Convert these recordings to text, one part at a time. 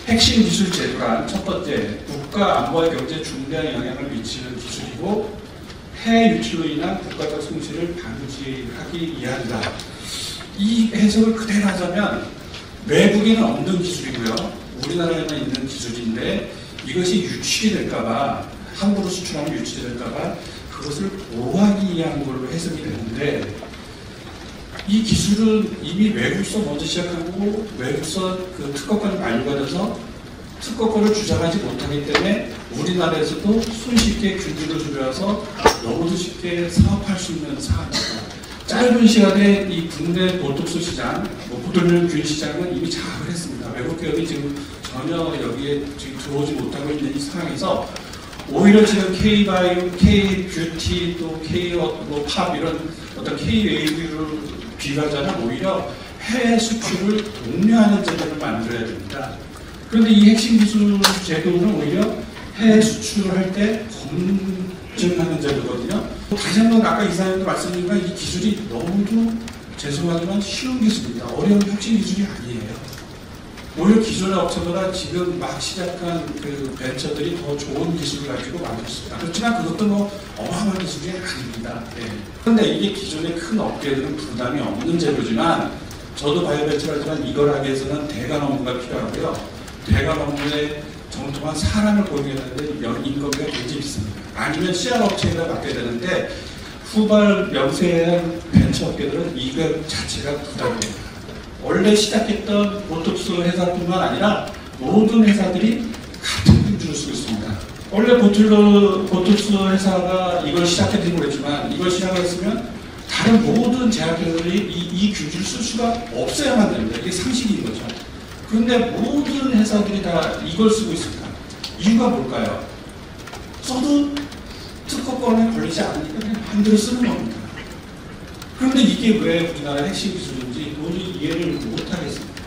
핵심 기술 제도란 첫 번째, 국가 안보와 경제에 중대한 영향을 미치는 기술이고 해외 유출로 인한 국가적 손실을 방지하기 위한다. 이 해석을 그대로 하자면 외국에는 없는 기술이고요. 우리나라에만 있는 기술인데 이것이 유출이 될까봐, 함부로 수출하면 유출이 될까봐 그것을 보호하기 위한 걸로 해석이 되는데, 이 기술은 이미 외국서 먼저 시작하고 외국서 그 특허권이 만료가 돼서 특허권을 주장하지 못하기 때문에 우리나라에서도 손쉽게 균주를 들여와서 너무도 쉽게 사업할 수 있는 사안입니다. 짧은 시간에 이 국내 보톡스 시장, 보톨리눔 균 시장은 이미 장악을 했습니다. 외국 기업이 지금 전혀 여기에 지금 들어오지 못하고 있는 이 상황에서 오히려 지금 K-바이오, K-뷰티, 또 K-팝 이런 어떤 K-웨이브를 비교하자면 오히려 해외 수출을 독려하는 제도를 만들어야 됩니다. 그런데 이 핵심 기술 제도는 오히려 해외 수출을 할 때 검증하는 제도거든요. 다시 한번 아까 이사님도 말씀드린 이 기술이 너무도 죄송하지만 쉬운 기술입니다. 어려운 혁신 기술이 아니에요. 오히려 기존의 업체보다 지금 막 시작한 그 벤처들이 더 좋은 기술을 가지고 만들 수 있다. 그렇지만 그것도 뭐 어마어마한 기술이 아닙니다. 네. 그런데 이게 기존의 큰 업계들은 부담이 없는 제도지만, 저도 바이오벤처를 하지만 이걸 하기 위해서는 대관 업무가 필요하고요. 대관 업무에 정통한 사람을 고용해야 되는데 인건비가 굉장히 비쌉니다. 아니면 CR 업체에다 맡겨야 되는데 후발 명세한 벤처 업계들은 이거 자체가 부담입니다. 원래 시작했던 보톡스 회사뿐만 아니라 모든 회사들이 같은 균주를 쓰고 있습니다. 원래 보톡스 회사가 이걸 시작했는지 모르겠지만 이걸 시작했으면 다른 모든 제약회사들이 이 균주를 쓸 수가 없어야만 됩니다. 이게 상식인 거죠. 그런데 모든 회사들이 다 이걸 쓰고 있습니다. 이유가 뭘까요? 써도 특허권에 걸리지 않으니까 그냥 반대로 쓰는 겁니다. 그런데 이게 왜 우리나라 핵심 기술인지 도저히 이해를 못하겠습니다.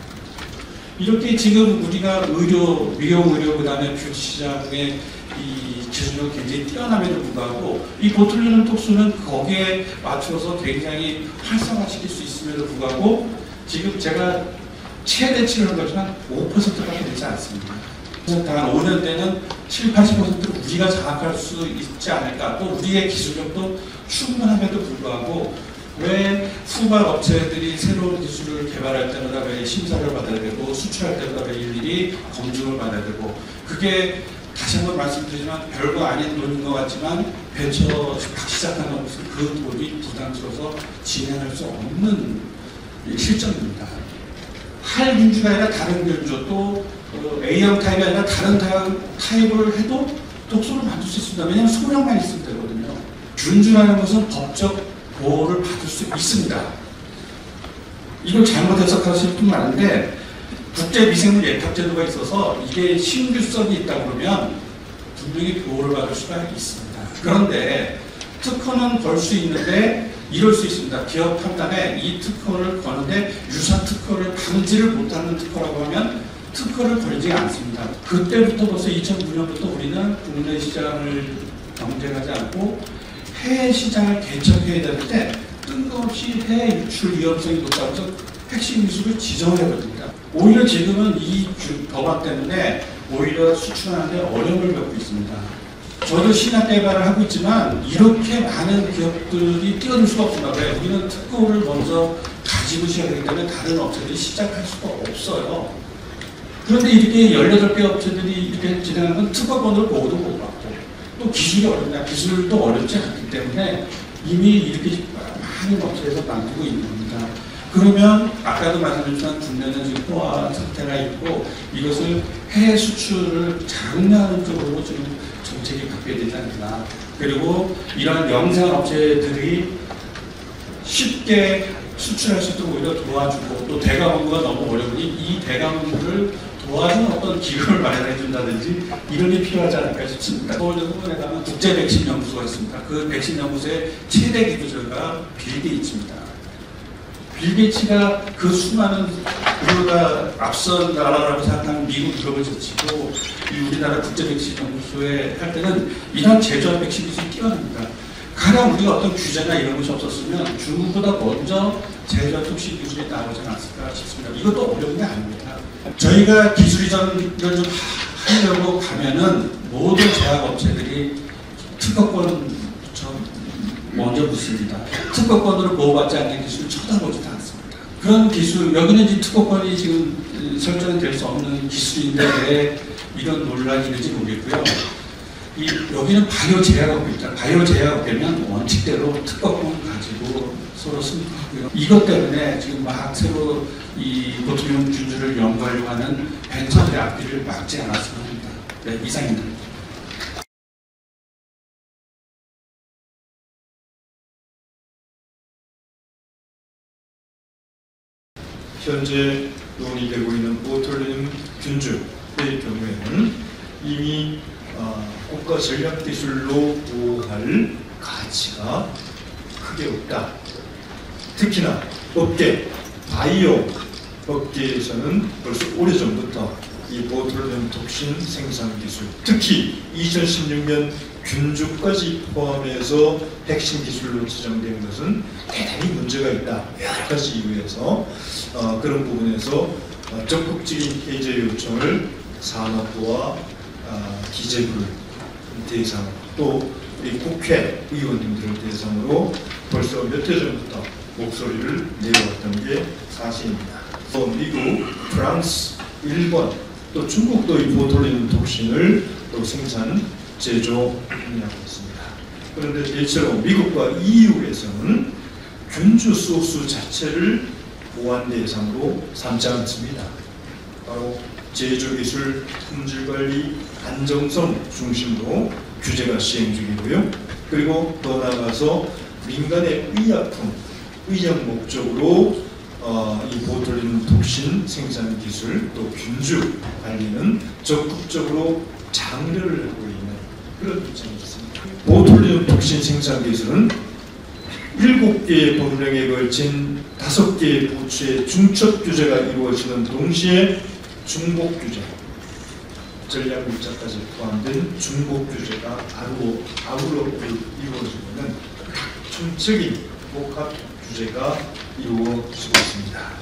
이렇게 지금 우리가 의료, 미용 의료, 그 다음에 뷰티 시장의 이 기술력이 굉장히 뛰어남에도 불구하고 이 보톨리눔 톡스는 거기에 맞춰서 굉장히 활성화시킬 수 있음에도 불구하고 지금 제가 최대치를 한 거지만 5%밖에 되지 않습니다. 단 5년 때는 7, 80%를 우리가 장악할 수 있지 않을까. 또 우리의 기술력도 충분함에도 불구하고 왜 후발 업체들이 새로운 기술을 개발할 때마다 왜 심사를 받아야 되고 수출할 때마다 왜 일일이 검증을 받아야 되고, 그게 다시 한번 말씀드리지만 별거 아닌 돈인 것 같지만 벤처 막 시작하는 것은 그 돈이 부담스러워서 진행할 수 없는 실정입니다. 할 균주가 아니라 다른 균주, 또 A형 타입이 아니라 다른 타입을 해도 독소를 만들 수 있습니다. 왜냐하면 소량만 있으면 되거든요. 균주라는 것은 법적 보호를 받을 수 있습니다. 이걸 잘못 해석하실 뿐만 아닌데 국제미생물 예탁제도가 있어서 이게 신규성이 있다 그러면 분명히 보호를 받을 수가 있습니다. 그런데 특허는 걸 수 있는데 이럴 수 있습니다. 기업 판단에 이 특허를 거는데 유사 특허를 방지를 못하는 특허라고 하면 특허를 걸지 않습니다. 그때부터 벌써 2009년부터 우리는 국내 시장을 경쟁하지 않고 해외 시장을 개척해야 되는데 뜬금없이 해외 유출 위험성이 높다고 해서 핵심 기술을 지정해버립니다. 오히려 지금은 이 법안 때문에 오히려 수출하는데 어려움을 겪고 있습니다. 저도 신약 개발을 하고 있지만 이렇게 많은 기업들이 뛰어들 수가 없습니다. 왜? 우리는 특허를 먼저 가지고 시작하기 때문에 다른 업체들이 시작할 수가 없어요. 그런데 이렇게 18개 업체들이 이렇게 진행하는 건 특허권을 보고도 못 받고 또 기술이 어렵냐, 기술도 어렵지 않기 때문에 이미 이렇게 많은 업체에서 만들고 있는 겁니다. 그러면 아까도 말씀드렸지만 국내는 지금 포화 상태가 있고 이것을 해외 수출을 장려하는 쪽으로 지금 정책이 바뀌어야 되지 않나. 그리고 이런 영상 업체들이 쉽게 수출할 수 있도록 오히려 도와주고, 또 대강 업무가 너무 어려우니 이 대강 업무를 도와주는 어떤 기금을 마련해 준다든지 이런 게 필요하지 않을까 싶습니다. 서울대에 가면 국제 백신 연구소가 있습니다. 그 백신 연구소의 최대 기부자가 빌 게이츠입니다. 빌 게이츠가 그 수많은 우리가 앞선 나라라고 생각하는 미국, 유럽을 제치고 이 우리나라 국제 백신 연구소에 할 때는 이런 제조업 백신 기술이 뛰어납니다. 가령 우리가 어떤 규제나 이런 것이 없었으면 중국보다 먼저 제조 톡신 기술이 나오지 않았을까 싶습니다. 이것도 어려운 게 아닙니다. 저희가 기술 이전을 좀 하려고 가면은 모든 제약업체들이 특허권을 먼저 묻습니다. 특허권으로 보호받지 않는 기술을 쳐다보지도 않습니다. 그런 기술, 여기는 이제 특허권이 지금 설정이 될 수 없는 기술인데 왜 이런 논란이 있는지 모르겠고요. 여기는 바이오 제약업입니다. 바이오 제약업이면 원칙대로 특허권 가지고 서로 승부하고요. 이것 때문에 지금 막 새로 이 보트리움 균주를 연구하려고 하는 벤처들의 앞길을 막지 않았으면 합니다. 네, 이상입니다. 현재 논의되고 있는 보툴리눔 균주의 경우에는 이미 국가 전략 기술로 보호할 가치가 크게 없다. 특히나 업계, 바이오 업계에서는 벌써 오래전부터 이 보툴리눔 톡신 생산 기술, 특히 2016년 균주까지 포함해서 핵심 기술로 지정된 것은 대단히 문제가 있다. 여러 가지 이유에서 그런 부분에서 적극적인 해제 요청을 산업부와 기재부를 대상으로 또 우리 국회 의원님들을 대상으로 벌써 몇 해 전부터 목소리를 내려왔던 게 사실입니다. 또 미국, 프랑스, 일본, 또 중국도 이 보툴리눔 톡신을 또 생산, 제조하고 있습니다. 그런데 대체로 미국과 EU에서는 균주 소스 자체를 보안 대상으로 삼지 않습니다. 바로 제조기술, 품질관리, 안정성 중심으로 규제가 시행 중이고요. 그리고 더 나아가서 민간의 의약품, 의약 목적으로 이 보툴리눔 톡신 생산 기술 또 균주 관리는 적극적으로 장려를 하고 있는 그런 입장이 있습니다. 보툴리눔 톡신 생산 기술은 7개의 법령에 걸친 5개의 부처의 중첩 규제가 이루어지는 동시에 중복 규제, 전략 물자까지 포함된 중복 규제가 아우러 이루어지는 중적인 복합 규제가 이루어지고 있습니다.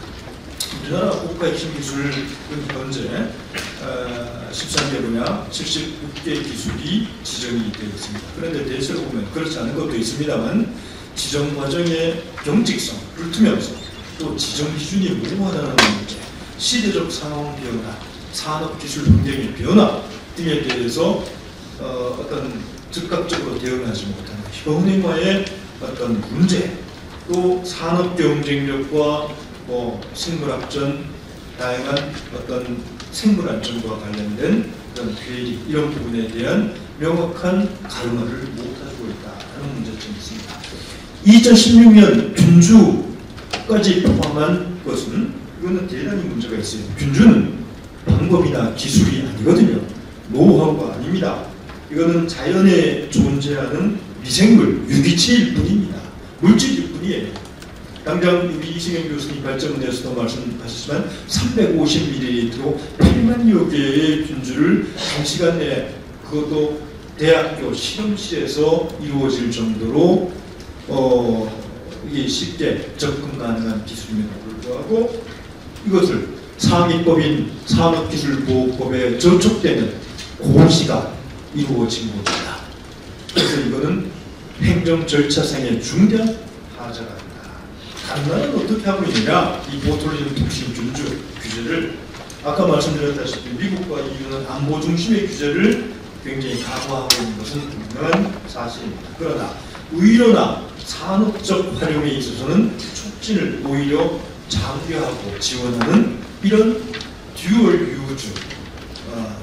우리나라 국가 핵심 기술은 현재 13개 분야 76개 기술이 지정이 되어 있습니다. 그런데 대체로 보면 그렇지 않은 것도 있습니다만 지정 과정의 경직성, 불투명성, 또 지정 기준이 모호하다는 문제, 시대적 상황 변화, 산업 기술 환경의 변화 등에 대해서 어떤 즉각적으로 대응하지 못하는 현행화의 어떤 문제, 또 산업 경쟁력과 생물학전, 다양한 어떤 생물 안전과 관련된 어떤 괴리, 이런 부분에 대한 명확한 가름화를 못하고 있다는 문제점이 있습니다. 2016년 균주까지 포함한 것은 이거는 대단히 문제가 있어요. 균주는 방법이나 기술이 아니거든요. 노하우가 아닙니다. 이거는 자연에 존재하는 미생물, 유기체일 뿐입니다. 물질일 뿐이에요. 당장 우리 이승현 교수님 발전문에서도 말씀하셨지만 350ml로 8만여 개의 균주를 단시간 내에, 그것도 대학교 실험실에서 이루어질 정도로 이게 쉽게 접근 가능한 기술임에도 불구하고 이것을 상위법인 산업기술보호법에 저촉되는 고시가 이루어진 겁니다. 그래서 이거는 행정 절차상의 중대한 하자가 있다. 다른 나라는 어떻게 하고 있느냐? 이 보툴리눔 톡신 균주 규제를 아까 말씀드렸다시피 미국과 EU는 안보 중심의 규제를 굉장히 강화하고 있는 것은 분명한 사실입니다. 그러나 의료나 산업적 활용에 있어서는 촉진을 오히려 장려하고 지원하는 이런 듀얼 유즈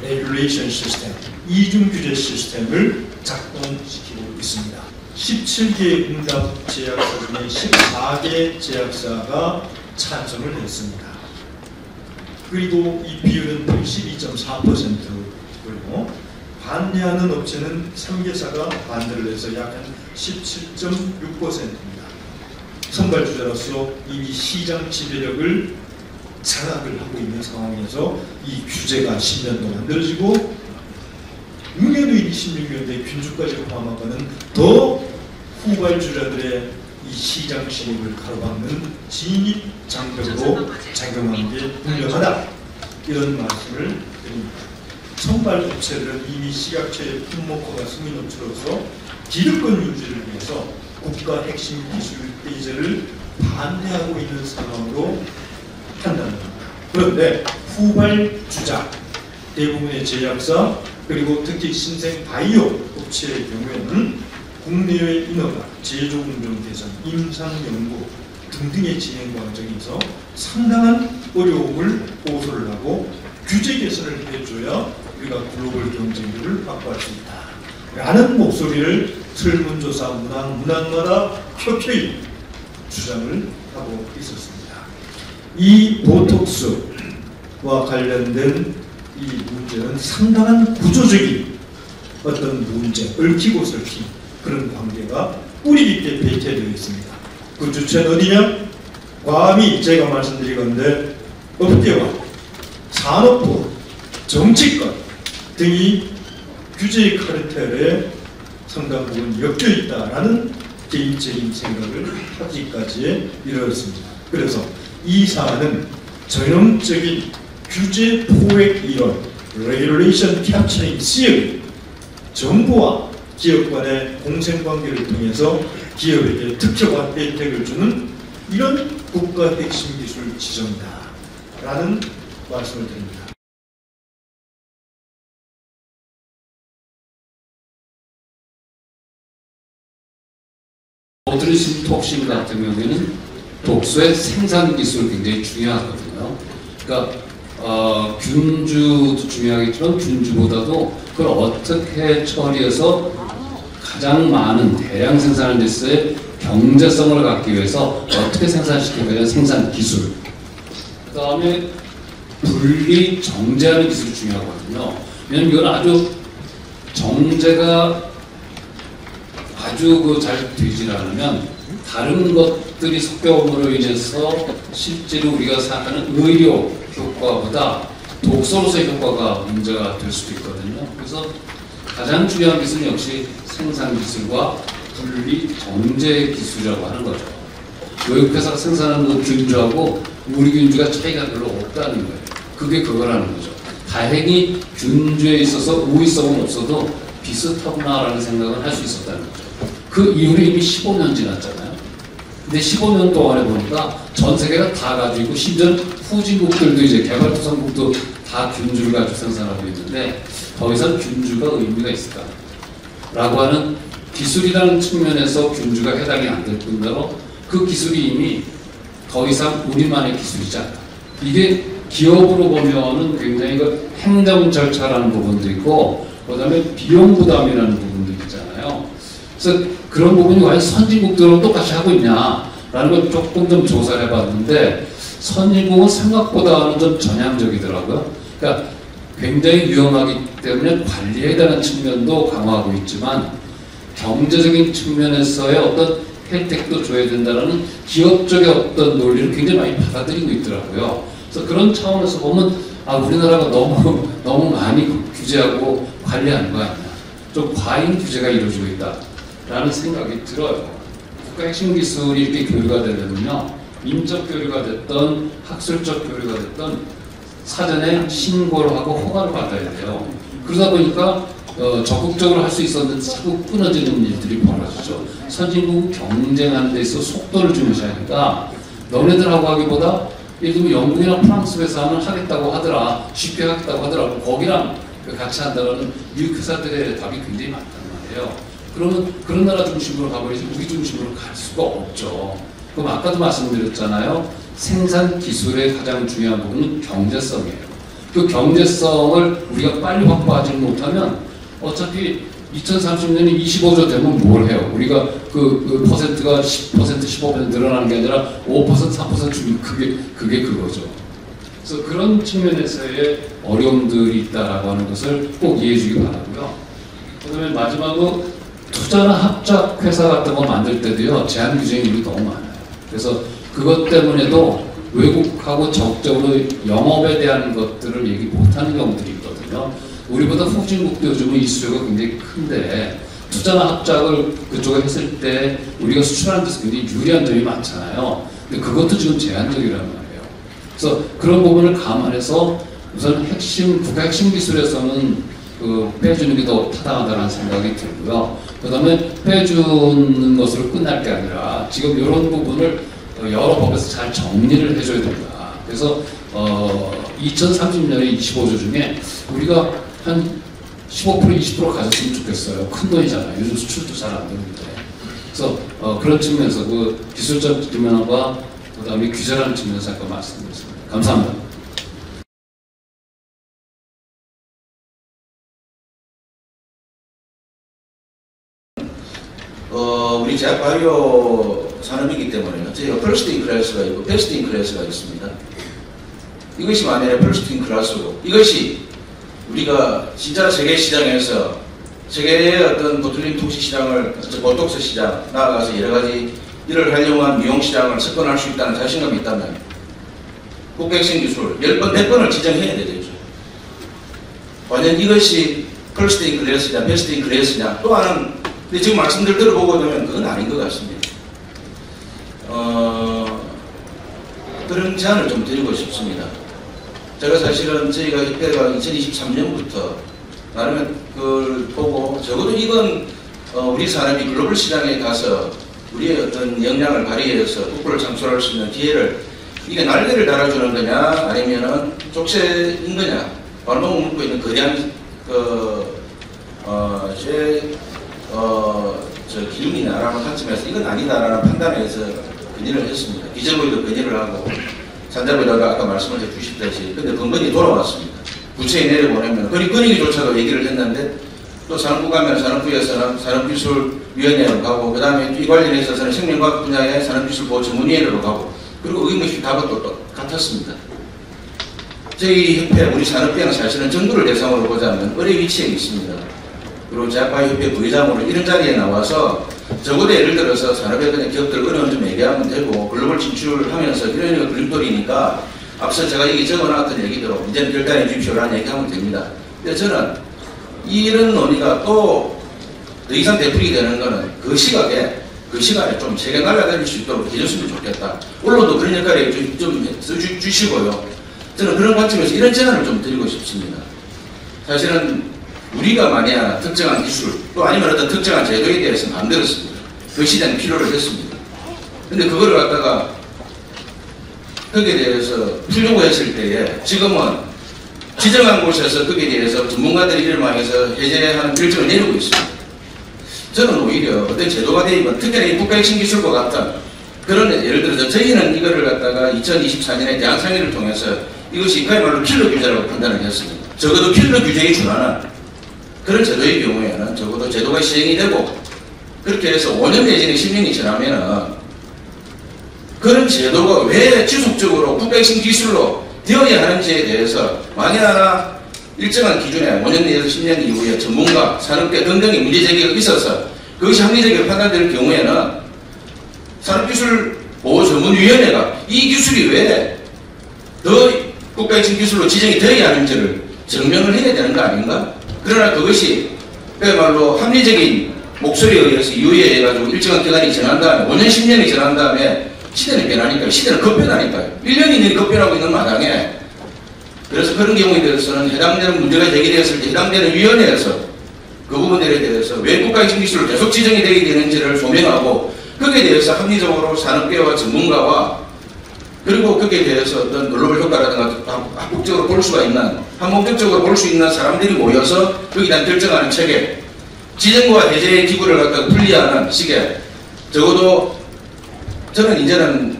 레귤레이션 시스템, 이중 규제 시스템을 작동시키고 있습니다. 17개 응답 제약사 중에 14개 제약사가 찬성을 했습니다. 그리고 이 비율은 82.4%고요. 반대하는 업체는 3개사가 반대를 해서 약 한 17.6%입니다. 선발주자로서 이미 시장 지배력을 장악을 하고 있는 상황에서 이 규제가 10년 동안 만들어지고 6년도 26년대 균주까지 포함한 것은 더 후발주자들의 이 시장 진입을 가로막는 진입 장벽으로 작용한 게 분명하다. 이런 말씀을 드립니다. 선발 부채들은 이미 시각처의 품목화가 승인업체로서 기득권 유지를 위해서 국가 핵심 기술 배제를 반대하고 있는 상황으로 판단합니다. 그런데 후발주자, 대부분의 제약사 그리고 특히 신생 바이오 업체의 경우에는 국내의 인허가, 제조공정 개선, 임상연구 등등의 진행 과정에서 상당한 어려움을 호소를 하고 규제 개선을 해줘야 우리가 글로벌 경쟁력을 확보할 수 있다 라는 목소리를 설문조사 문항마다 켜켜이 주장을 하고 있었습니다. 이 보톡스와 관련된 이 문제는 상당한 구조적인 어떤 문제, 얽히고 설킨 그런 관계가 뿌리 깊게 배치되어 있습니다. 그 주체는 어디냐? 감히 제가 말씀드리건데 업계와 산업부, 정치권 등이 규제 카르텔에 상당 부분 엮여 있다라는 개인적인 생각을 하기까지 이르렀습니다. 그래서 이 사안은 전형적인 규제 포획 이론, Regulation Capturing Theory, 정부와 기업 간의 공생관계를 통해서 기업에게 특혜와 혜택을 주는 이런 국가 핵심 기술 지정이다 라는 말씀을 드립니다. 보트리즘 톡신 같은 경우에는 독소의 생산 기술이 굉장히 중요하거든요. 그러니까 균주도 중요하겠지만 균주보다도 그걸 어떻게 처리해서 가장 많은 대량 생산을 했을 때 경제성을 갖기 위해서 어떻게 생산시키게 되는 생산 기술. 그 다음에 분리 정제하는 기술이 중요하거든요. 왜냐면 이건 아주 정제가 아주 잘 되지 않으면 다른 것들이 섞여옴으로 인해서 실제로 우리가 생각하는 의료 효과보다 독소로서의 효과가 문제가 될 수도 있거든요. 그래서 가장 중요한 기술은 역시 생산 기술과 분리 정제 기술이라고 하는 거죠. 외국 회사가 생산하는 균주하고 우리 균주가 차이가 별로 없다는 거예요. 그게 그거라는 거죠. 다행히 균주에 있어서 우위성은 없어도 비슷하구나라는 생각을 할 수 있었다는 거죠. 그 이후로 이미 15년 지났잖아요. 근데 15년 동안에 보니까 전 세계가 다 가지고 있고 심지어 후진국들도 이제 개발도상국도 다 균주를 가지고 생산하고 있는데 더 이상 균주가 의미가 있을까? 라고 하는 기술이라는 측면에서 균주가 해당이 안 될 뿐더러 그 기술이 이미 더 이상 우리만의 기술이지 않다. 이게 기업으로 보면은 굉장히 그 행정 절차라는 부분도 있고 그 다음에 비용 부담이라는 부분도 있잖아요. 그래서 그런 부분이 과연 선진국들은 똑같이 하고 있냐라는 걸 조금 좀 조사를 해봤는데 선진국은 생각보다는 좀 전향적이더라고요. 그러니까 굉장히 위험하기 때문에 관리에 대한 측면도 강화하고 있지만 경제적인 측면에서의 어떤 혜택도 줘야 된다는 기업적인 어떤 논리를 굉장히 많이 받아들이고 있더라고요. 그래서 그런 차원에서 보면 우리나라가 너무 많이 규제하고 관리하는 거 아니냐. 좀 과잉 규제가 이루어지고 있다라는 생각이 들어요. 국가 핵심 기술이 이렇게 교류가 되려면요. 인적 교류가 됐던 학술적 교류가 됐던 사전에 신고를 하고 허가를 받아야 돼요. 그러다 보니까 적극적으로 할 수 있었는데 자꾸 끊어지는 일들이 벌어지죠. 선진국 경쟁하는 데 있어 속도를 중요시하니까 너네들하고 하기보다 예를 들면 영국이나 프랑스 회사는 하겠다고 하더라, 쉽게 하겠다고 하더라고 거기랑 같이 한다는 미국 회사들의 답이 굉장히 많단 말이에요. 그러면 그런 나라 중심으로 가버리지 우리 중심으로 갈 수가 없죠. 그럼 아까도 말씀드렸잖아요. 생산 기술의 가장 중요한 부분은 경제성이에요. 그 경제성을 우리가 빨리 확보하지 못하면 어차피 2030년에 25조 되면 뭘 해요? 우리가 그 퍼센트가 10%, 15% 늘어나는 게 아니라 5%, 4% 주면 그게 그거죠. 그래서 그런 측면에서의 어려움들이 있다라고 하는 것을 꼭 이해해 주기 바라고요. 그다음에 마지막으로 투자나 합작 회사 같은 거 만들 때도요. 제한 규정이 너무 많아요. 그래서 그것 때문에도 외국하고 적극적으로 영업에 대한 것들을 얘기 못하는 경우들이 있거든요. 우리보다 후진국도 요즘은 이수요가 굉장히 큰데 투자나 합작을 그쪽에 했을 때 우리가 수출하는 데서 굉장히 유리한 점이 많잖아요. 근데 그것도 지금 제한적이라는 말이에요. 그래서 그런 부분을 감안해서 우선 국가 핵심 기술에서는 빼주는 게 더 타당하다는 생각이 들고요. 그 다음에 빼주는 것으로 끝날 게 아니라 지금 이런 부분을 여러 법에서 잘 정리를 해줘야 된다. 그래서 2030년에 25조 중에 우리가 한 15% 20% 가졌으면 좋겠어요. 큰 돈이잖아요. 요즘 수출도 잘 안 되는데. 그래서 그런 측면에서 그 기술적 측면과 그 다음에 규제라는 측면에서 아까 말씀드렸습니다. 감사합니다. 우리 제약바이오 산업이기 때문에 저희가 퍼스트 인 클래스가 있고 베스트 인 클래스가 있습니다. 이것이 만약에 퍼스트 인 클래스고 이것이 우리가 진짜 세계 시장에서 세계의 어떤 보툴린 톡시 시장을 보톡스 시장 나아가서 여러 가지 일을 활용한 미용 시장을 접근할 수 있다는 자신감이 있다면 국가핵심 기술 10번, 100번을 지정해야 되겠죠. 과연 이것이 퍼스트 인 클래스냐 베스트 인 클래스냐 또 하나는 근데 지금 말씀들 들어보고 보면 그건 아닌 것 같습니다. 그런 제안을 좀 드리고 싶습니다. 제가 사실은 저희가 협회가 2023년부터 나름의 그걸 보고 적어도 이건 우리 산업이 글로벌 시장에 가서 우리의 어떤 역량을 발휘해서 국부를 창출할 수 있는 기회를 이게 날개를 달아주는 거냐 아니면은 족쇄인 거냐 발목 묶고 있는 거대한 기능이나라는 관점에서 이건 아니다라는 판단에서 건의를 했습니다. 기재부에도 건의를 하고 산자부에다가 아까 말씀을 해주셨듯이 근데 건건이 돌아왔습니다. 부처에 내려보내면 건의조차도 얘기를 했는데 또 산업부 가면 산업부에서는 산업기술위원회로 가고 그 다음에 이 관련해서는 생명과학 분야의 산업기술보호 전문위원회로 가고 그리고 의무실 답은 또 같았습니다. 저희 협회 우리 산업부는 사실은 정부를 대상으로 보자면 어뢰 위치에 있습니다. 그리고 제약바이오협회 부회장으로 이런 자리에 나와서 적어도 예를 들어서 산업에 그냥 기업들 어려운 좀 얘기하면 되고 글로벌 진출하면서 이런 그림돌이니까 앞서 제가 여기 적어놨던 얘기대로 이제는 결단해 주십시오라는 얘기하면 됩니다. 근데 저는 이런 논의가 또 더 이상 되풀이 되는 거는 그 시간에 좀 세계 날아다닐 수 있도록 해줬으면 좋겠다. 언론도 그런 역할을 좀 써주시고요. 저는 그런 관점에서 이런 제안을 좀 드리고 싶습니다. 사실은 우리가 만약 특정한 기술 또 아니면 어떤 특정한 제도에 대해서 만들었습니다. 그 시대는 필요를 했습니다. 근데 그거를 갖다가 거기에 대해서 풀려고 했을 때에 지금은 지정한 곳에서 거기에 대해서 전문가들이 이를 망해서 해제하는 결정을 내리고 있습니다. 저는 오히려 어떤 제도가 되면 특별히 국가핵심 기술과 같은 그런 예를 들어서 저희는 이거를 갖다가 2024년에 대한상의를 통해서 이것이 그야말로 필러 규제라고 판단을 했습니다. 적어도 필러 규제에 준하는 그런 제도의 경우에는 적어도 제도가 시행이 되고 그렇게 해서 5년 내지는 10년이 지나면은 그런 제도가 왜 지속적으로 국가핵심 기술로 되어야 하는지에 대해서 만약 하나 일정한 기준에 5년 내에서 10년 이후에 전문가, 산업계 등등의 문제제기가 있어서 그것이 합리적으로 판단될 경우에는 산업기술보호전문위원회가 이 기술이 왜 더 국가핵심 기술로 지정이 되어야 하는지를 증명을 해야 되는 거 아닌가? 그러나 그것이 그야말로 합리적인 목소리에 의해서 이유에 해가지고 일정한 기간이 지난 다음에 5년, 10년이 지난 다음에 시대는 변하니까요. 시대는 급변하니까요. 1년이 급변하고 있는 마당에 그래서 그런 경우에 대해서는 해당되는 문제가 제기되었을 때 해당되는 위원회에서 그 부분들에 대해서 왜 국가핵심 기술로 계속 지정이 되게 되는지를 소명하고 거기에 대해서 합리적으로 산업계와 전문가와 그리고 거기에 대해서 어떤 글로벌 효과라든가 합국적으로 볼 수가 있는 한목적으로 볼 수 있는 사람들이 모여서 거기에 대한 결정하는 체계 지정과 해제의 기구를 갖다가 분리하는 식의 적어도 저는 이제는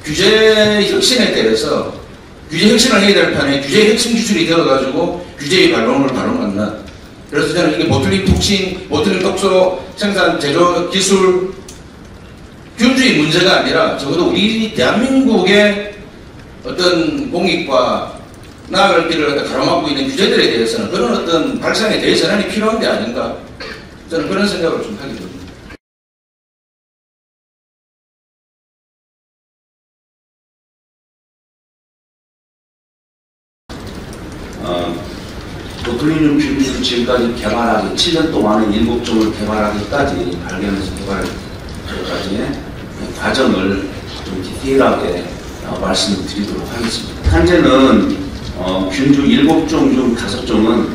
규제 혁신에 대해서 규제 혁신을 해야 될 판에 규제 혁신 기술이 되어가지고 규제의 발롱을 발롱하는 그래서 저는 이게 보툴린 톡신, 보툴린 톡소 생산 제조 기술 균주의 문제가 아니라 적어도 우리 대한민국의 어떤 공익과 나아갈 길을 가로막고 있는 규제들에 대해서는 그런 어떤 발상에 대해 전환이 필요한 게 아닌가 저는 그런 생각을 좀 하게 됩니다. 보툴리늄 균을 지금까지 개발하기 7년 동안에 7종을 개발하기까지 발견해서 개발하기까지의 과정을 좀 디테일하게 말씀드리도록 하겠습니다. 현재는 균주 7종 중 5종은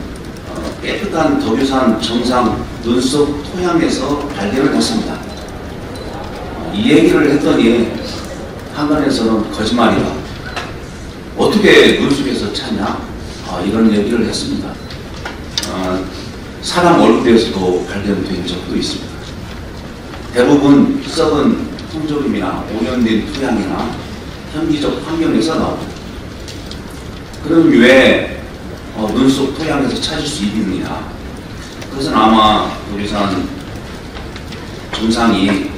깨끗한 덕유산 정상 눈속 토양에서 발견을 했습니다. 이 얘기를 했더니 한간에서는 거짓말이다. 어떻게 눈속에서 찾냐? 이런 얘기를 했습니다. 사람 얼굴에서도 발견된 적도 있습니다. 대부분 썩은 홍조림이나 오염된 토양이나 현기적 환경에서 나옵니다. 그럼 왜 눈속 토양에서 찾을 수 있느냐? 그것은 아마 덕유산 정상이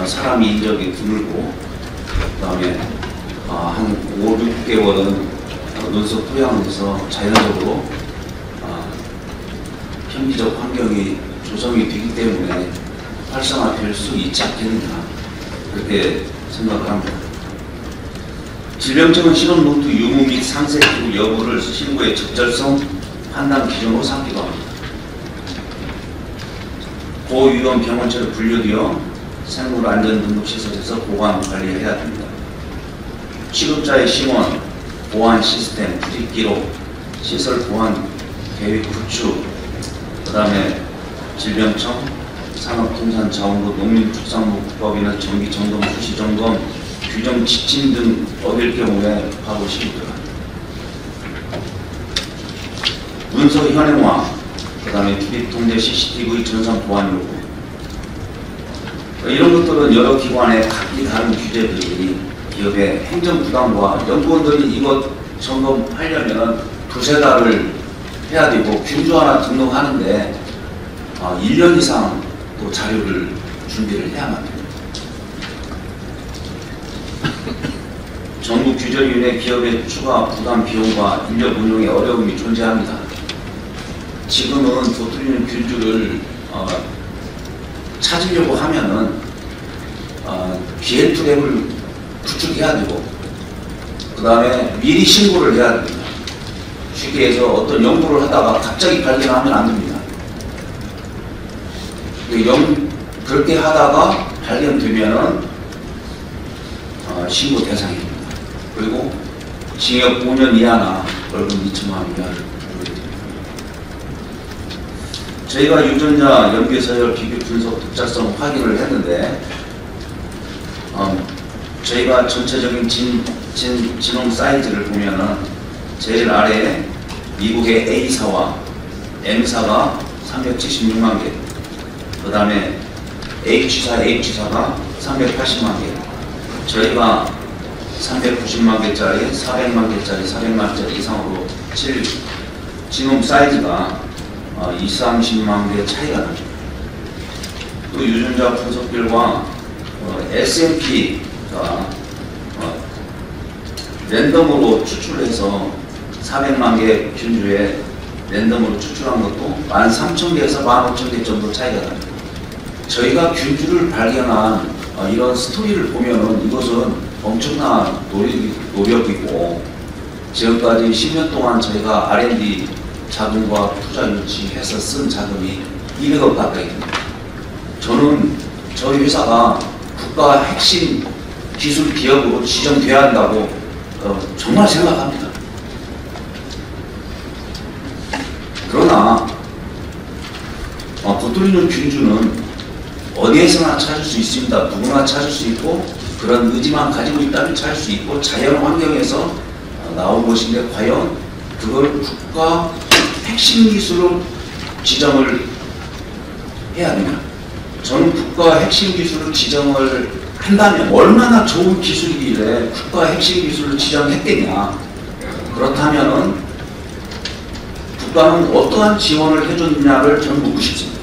사람이 인적이 드물고 그 다음에 한 5, 6개월은 눈속 토양에서 자연적으로 현기적 환경이 조성이 되기 때문에 활성화될 수 있지 않겠느냐 그렇게 생각을 합니다. 질병적인 실험 노트 유무 및 상세 기록 여부를 신고의 적절성 판단 기준으로 삼기도 합니다. 고위험 병원체로 분류되어 생물안전등록시설에서 보관 관리해야 됩니다. 취급자의 심원, 보안 시스템, 구직 기록, 시설 보안 계획 구축, 그 다음에 질병청, 산업통상자원부, 농림축산물법이나 정기 점검, 수시 점검, 규정 지침 등 어길 경우에 하고 시급니다. 문서 현행화, 그 다음에 출입통제 CCTV 전산 보안 요구. 이런 것들은 여러 기관의 각기 다른 규제들이 기업의 행정 부담과 연구원들이 이것 점검하려면 2~3달을 해야 되고 균주 하나 등록하는데 1년 이상 또 자료를 준비를 해야만 됩니다. 정부 규제로 인해 기업의 추가 부담 비용과 인력 운용에 어려움이 존재합니다. 지금은 보툴리늄 균주를 찾으려고 하면은 BL2랩을 구축해야 되고 그 다음에 미리 신고를 해야 됩니다. 쉽게 해서 어떤 연구를 하다가 갑자기 발견하면 안 됩니다. 그렇게 하다가 발견되면은 신고 대상이 됩니다. 그리고 징역 5년 이하나 벌금 2천만 원 이하를 물게 됩니다. 저희가 유전자 연계서열 비교 분석 독자성 확인을 했는데 저희가 전체적인 지놈 사이즈를 보면은 제일 아래에 미국의 A사와 M사가 376만 개, 그 다음에 H사가 380만 개, 저희가 390만 개짜리, 400만 개짜리, 400만 개짜리 이상으로 지놈 사이즈가 20~30만 개 차이가 납니다. 또 유전자 분석결과 SNP가 랜덤으로 추출해서 400만 개 균주에 랜덤으로 추출한 것도 13,000개에서 15,000개 정도 차이가 납니다. 저희가 균주를 발견한 이런 스토리를 보면은 이것은 엄청난 노력이고 지금까지 10년 동안 저희가 R&D 자금과 투자 유치해서 쓴 자금이 200억 가까이 됩니다. 저는 저희 회사가 국가 핵심 기술 기업으로 지정돼야 한다고 정말 생각합니다. 그러나 보툴리늄 균주는 어디에서나 찾을 수 있습니다. 누구나 찾을 수 있고 그런 의지만 가지고 있다면 찾을 수 있고 자연 환경에서 나온 것인데 과연 그걸 국가 핵심 기술로 지정을 해야 되냐? 저는 국가 핵심 기술을 지정을 한다면 얼마나 좋은 기술이길래 국가 핵심 기술을 지정했겠냐? 그렇다면은 국가는 어떠한 지원을 해줬느냐를 저는 묻고 싶습니다.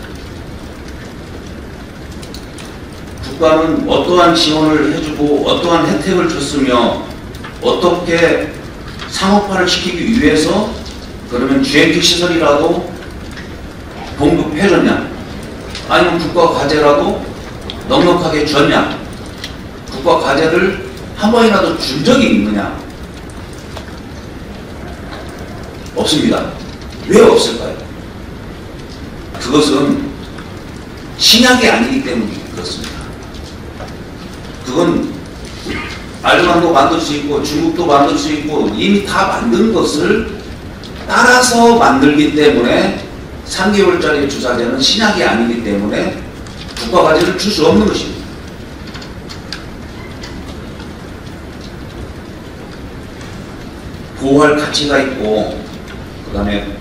국가는 어떠한 지원을 해주고 어떠한 혜택을 줬으며 어떻게 상업화를 시키기 위해서 그러면 GMP 시설이라도 공급해줬냐? 아니면 국가 과제라도 넉넉하게 줬냐? 국가 과제를 한 번이라도 준 적이 있느냐? 없습니다. 왜 없을까요? 그것은 신약이 아니기 때문에 그렇습니다. 그건 알만도 만들 수 있고 중국도 만들 수 있고 이미 다 만든 것을 따라서 만들기 때문에 3개월짜리 주사제는 신약이 아니기 때문에 국가과제를 줄 수 없는 것입니다. 보호할 가치가 있고 그 다음에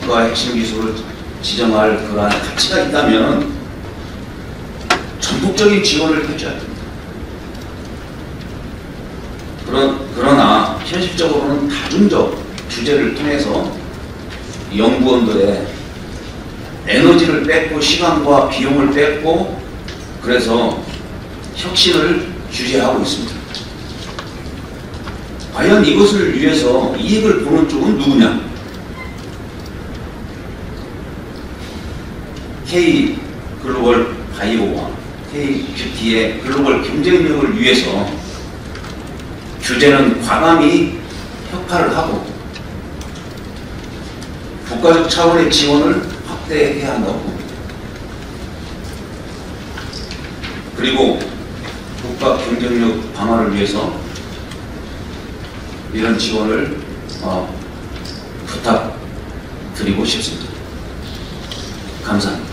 국가 핵심 기술을 지정할 그러한 가치가 있다면 전폭적인 지원을 해줘야 됩니다. 그러나 현실적으로는 다중적 규제를 통해서 연구원들의 에너지를 뺏고 시간과 비용을 뺏고 그래서 혁신을 규제하고 있습니다. 과연 이것을 위해서 이익을 보는 쪽은 누구냐? K 글로벌 바이오와 K 뷰티의 글로벌 경쟁력을 위해서 규제는 과감히 혁파를 하고 국가적 차원의 지원을 확대해야 한다고 봅니다. 그리고 국가 경쟁력 강화를 위해서 이런 지원을 부탁드리고 싶습니다. 감사합니다.